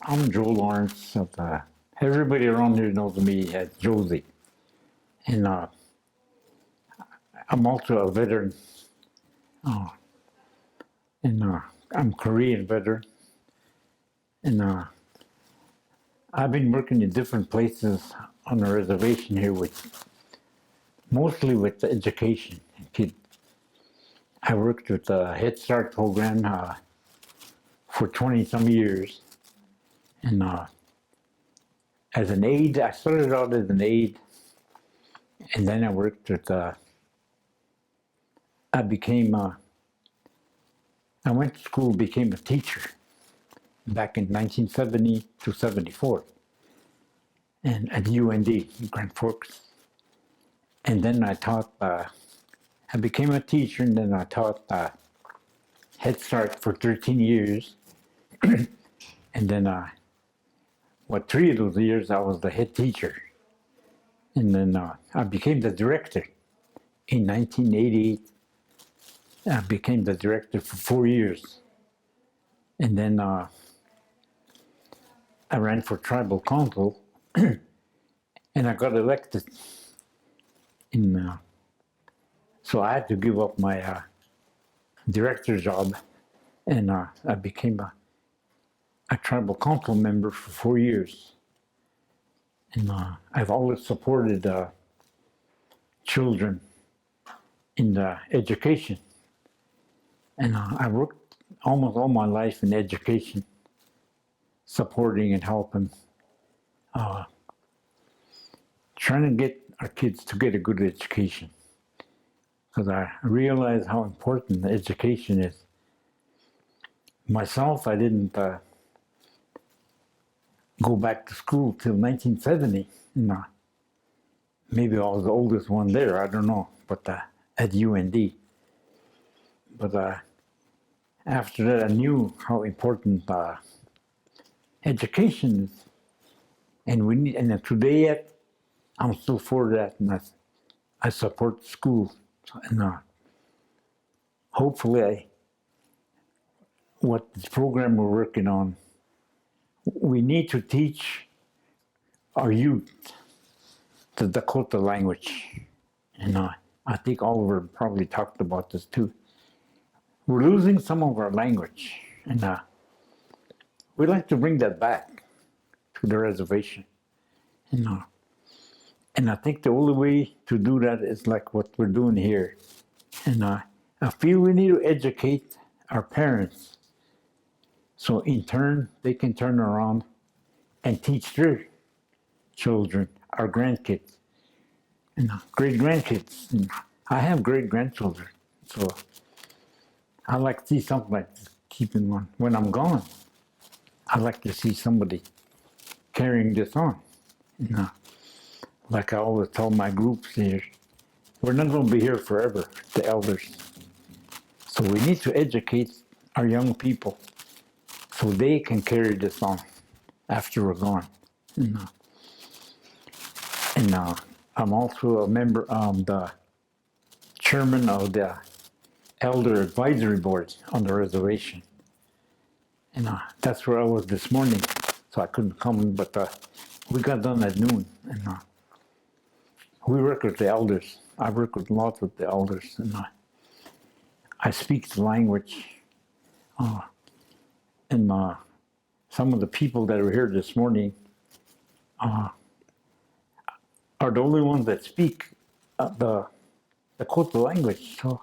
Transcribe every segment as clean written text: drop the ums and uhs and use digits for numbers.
I'm Joe Lawrence. Everybody around here knows me as Josie. And I'm also a veteran. Uh, and I'm Korean veteran. And I've been working in different places on the reservation here mostly with education. Kid. I worked with the Head Start program for 20 some years. And as an aide, I started out as an aide. And then I worked with, I became, I went to school, became a teacher back in 1970 to 74, and at UND, Grand Forks. And then I taught, I became a teacher, and then I taught Head Start for 13 years. And then, 3 of those years I was the head teacher. And then I became the director in 1988. I became the director for 4 years. And then I ran for tribal council, and I got elected. So I had to give up my director job, and I became a tribal council member for 4 years. And I've always supported children in education. And I worked almost all my life in education, supporting and helping, trying to get our kids to get a good education. Because I realize how important education is. Myself, I didn't go back to school till 1970. Maybe I was the oldest one there, I don't know, but at UND. But after that, I knew how important education is, and we need. And today, yet, I'm still for that, and I support schools. And hopefully, what this program we're working on, we need to teach our youth the Dakota language. And I think Oliver probably talked about this too. We're losing some of our language, and we'd like to bring that back to the reservation. And I think the only way to do that is like what we're doing here. And I feel we need to educate our parents, so in turn they can turn around and teach their children, our grandkids, and great grandkids. And I have great grandchildren, so I like to see something like this keeping on. When I'm gone, I like to see somebody carrying this on. Like I always tell my groups here, we're not going to be here forever, the elders. So we need to educate our young people so they can carry this on after we're gone. And I'm also a member of the chairman of the Elder Advisory Board on the reservation. And that's where I was this morning, so I couldn't come, but we got done at noon. And we work with the elders. I work with lots of the elders, and I speak the language. And some of the people that are here this morning are the only ones that speak the Dakota language. So,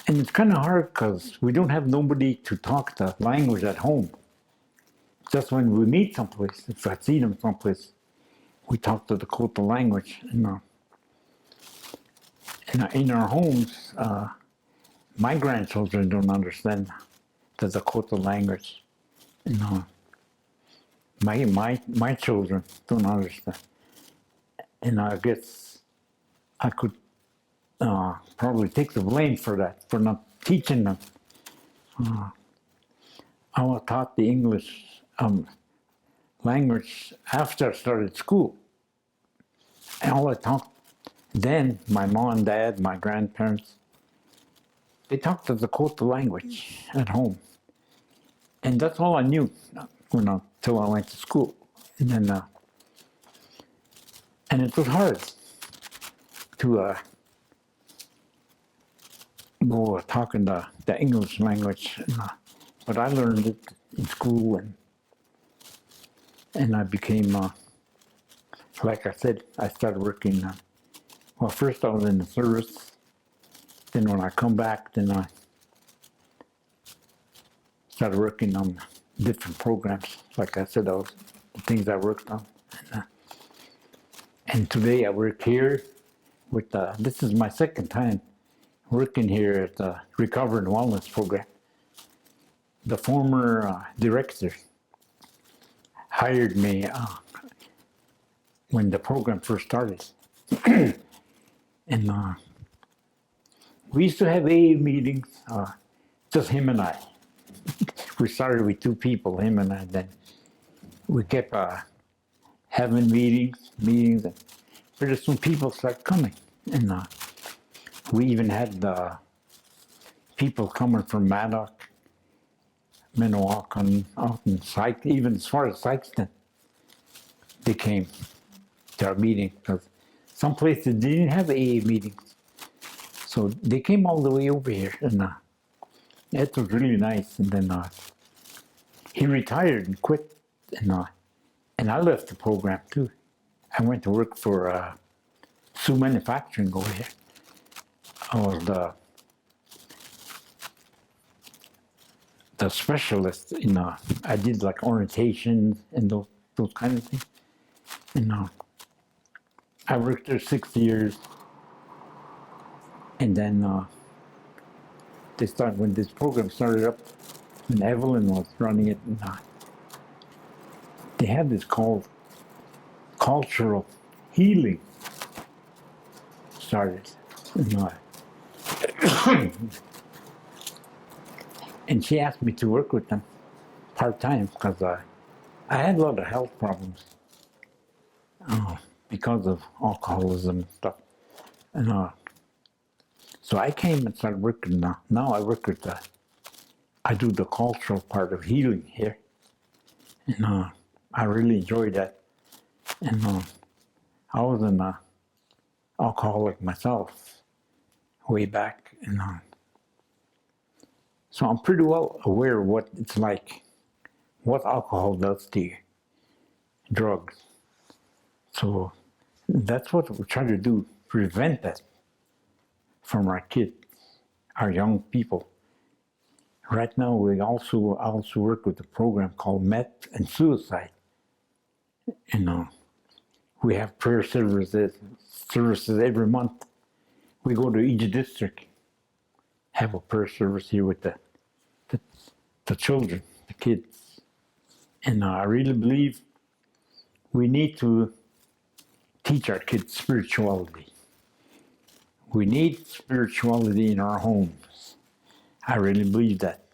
and it's kind of hard because we don't have nobody to talk the language at home. Just when we meet someplace, if I see them someplace, we talk the Dakota language. And in our homes, my grandchildren don't understand the Dakota language. My children don't understand. And I guess I could probably take the blame for that, for not teaching them. I was taught the English language after I started school. And all I talked then, my mom and dad, my grandparents, they talked the Dakota language at home. And that's all I knew. till I went to school. And then, and it was hard to go talking the English language. But I learned it in school, and I became, like I said, I started working. Well, first I was in the service. Then when I come back, then I started working on different programs. Like I said, those the things I worked on. And today I work here with, this is my second time working here at the Recovery and Wellness Program. The former director hired me when the program first started. And we used to have AA meetings, just him and I. We started with two people, him and I. Then we kept having meetings, and pretty soon people started coming. And we even had people coming from Maddock, Minnewacan, out in Syke, even as far as Sykeston. They came to our meeting because some places didn't have AA meetings. So they came all the way over here, and it was really nice. And then he retired and quit, and I left the program too. I went to work for Sioux Manufacturing over here. I was the specialist in, I did like orientations and those kind of things. And I worked there 6 years. And then when this program started up, when Evelyn was running it, and, they had this called cultural healing started. And she asked me to work with them part-time because I had a lot of health problems because of alcoholism and stuff. And so I came and started working now. Now I work with I do the cultural part of healing here. And I really enjoy that. And I was an alcoholic myself way back. And so I'm pretty well aware of what it's like, what alcohol does to you, drugs. So that's what we're trying to do, prevent that from our kids, our young people. Right now, I also work with a program called Meth and Suicide. And we have prayer services every month. We go to each district, have a prayer service here with the children, the kids. And I really believe we need to teach our kids spirituality. We need spirituality in our homes. I really believe that.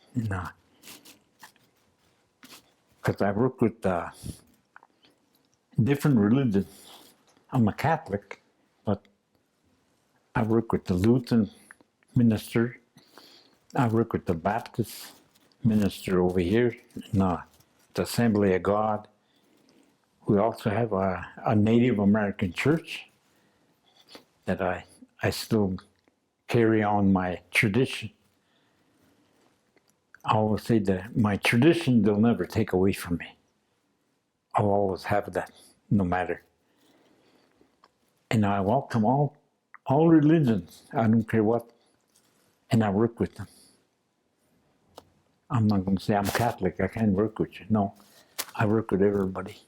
Because I work with different religions. I'm a Catholic, but I work with the Lutheran minister. I work with the Baptist minister over here in the Assembly of God. We also have a Native American church that I still carry on my tradition. I always say that my tradition, they'll never take away from me. I'll always have that, no matter. And I welcome all religions. I don't care what. And I work with them. I'm not going to say I'm Catholic, I can't work with you. No, I work with everybody.